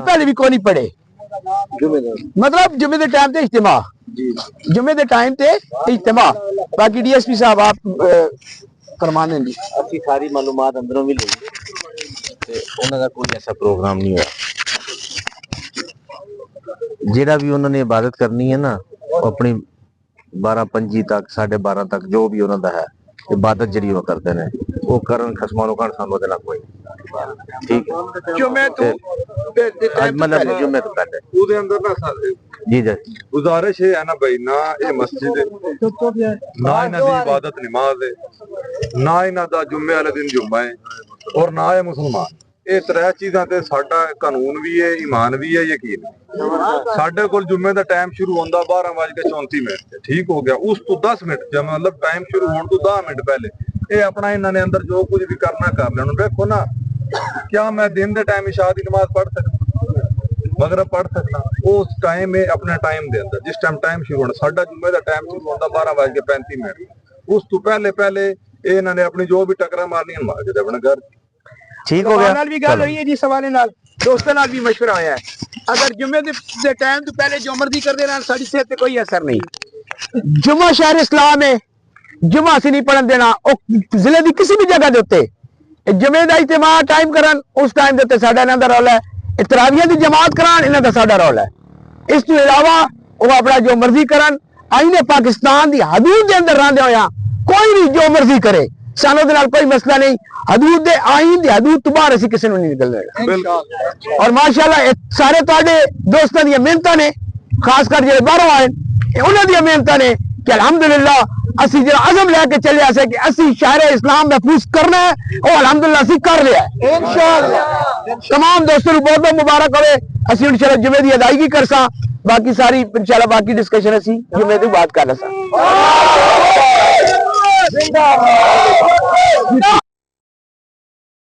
पहले भी कोई नहीं पढ़े मतलब जुमे के टाइम ते इज्तिमा जुमे के टाइम ते इज्तिमा बाकी डीएसपी साहब आप करवाने जी अच्छी सारी मालूमात अंदरों भी ली ते उन्हां दा कोई ऐसा प्रोग्राम नहीं होया जेड़ा भी उन्होंने इबादत करनी है ना अपनी 12-25 तक 12:30 तक जो भी उन्होंने है इबादत जी वो करते हैं वो करन खसमा नु सानू देना कोई ठीक है जुमे तो मतलब जुमे तो पहले ਉਹਦੇ ਅੰਦਰ ਨਾ जी जी ਗੁਜ਼ਾਰਿਸ਼ ਹੈ ਨਾ ਭਾਈ ਨਾ ਇਹ ਮਸਜਿਦ ਹੈ ਨਾ ਇਹਨਾਂ ਦੀ ਇਬਾਦਤ ਨਮਾਜ਼ ਹੈ ਨਾ ਇਹਨਾਂ ਦਾ ਜੁਮੇ ਵਾਲੇ ਦਿਨ ਜੁਮਾ ਹੈ ਔਰ ਨਾ ਇਹ ਮੁਸਲਮਾਨ ਇਹ ਤਰੇ ਚੀਜ਼ਾਂ ਤੇ ਸਾਡਾ ਕਾਨੂੰਨ ਵੀ ਹੈ ਈਮਾਨ ਵੀ ਹੈ ਯਕੀਨ ਸਾਡੇ ਕੋਲ ਜੁਮੇ ਦਾ ਟਾਈਮ ਸ਼ੁਰੂ ਹੁੰਦਾ 12:34 ਤੇ ਠੀਕ ਹੋ ਗਿਆ ਉਸ ਤੋਂ 10 ਮਿੰਟ ਜਦ ਮਤਲਬ ਟਾਈਮ ਸ਼ੁਰੂ ਹੋਣ ਤੋਂ 10 ਮਿੰਟ ਪਹਿਲੇ ਇਹ ਆਪਣਾ ਇਹਨਾਂ ਨੇ ਅੰਦਰ ਜੋ ਕੁਝ ਵੀ ਕਰਨਾ ਕਰ ਲੈਣ ਵੇਖੋ ਨਾ क्या मैं दिन के टाइम इशा की नमाज पढ़ सकता मगरब पढ़ सकता उस टाइम में अपने टाइम दे अंदर जिस टाइम टाइम शुरू होना साडा जुम्मे का टाइम शुरू होता 12:35 उस तो पहले इन्होंने अपनी जो भी टकरा मारनी मार के अपने घर ठीक हो गया भी गल हुई है जी सवाल नाल दोस्तों नाल भी मशवरा होया है अगर जुम्मे दे टाइम तो पहले जो मर्जी कर देना साडी सेहत पे कोई असर नहीं जुम्मा शहर इस्लाम है जुम्मा से नहीं पढ़न देना जिले की किसी भी जगह दे उत्ते जुमे का इज्तिमा टाइम करन उस टाइम के साडा इन्हां दा रौला है तरावियां दी जमात करान इन्हां दा साडा रौला है इस तो इलावा वो अपना जो मर्जी करन आईने पाकिस्तान दी हदूद दे अंदर रहंदे होया कोई भी जो मर्जी करे सानू दे नाल कोई मसला नहीं हदूद दे आईन दी हदूद तो बाहर असीं किसी नूं नहीं निकलने देना और माशाअल्लाह सारे तुहाडे दोस्तां दी मेहनतां ने खास कर जेहड़े बाहरों आए उन्हां दी मेहनतां ने कि अल्हम्दुलिल्लाह असी जो अज़म लेके चले आसे कि असी शहर इस्लाम महफूज करना है और अल्हम्दुलिल्लाह असी कर लिया है इंशाअल्लाह तमाम दोस्तों को बहुत बहुत मुबारक होवे असी इंशाअल्लाह जुमे दी अदायगी करसा बाकी सारी इंशाअल्लाह बाकी डिस्कशन असी जुमे दी बात कर लसा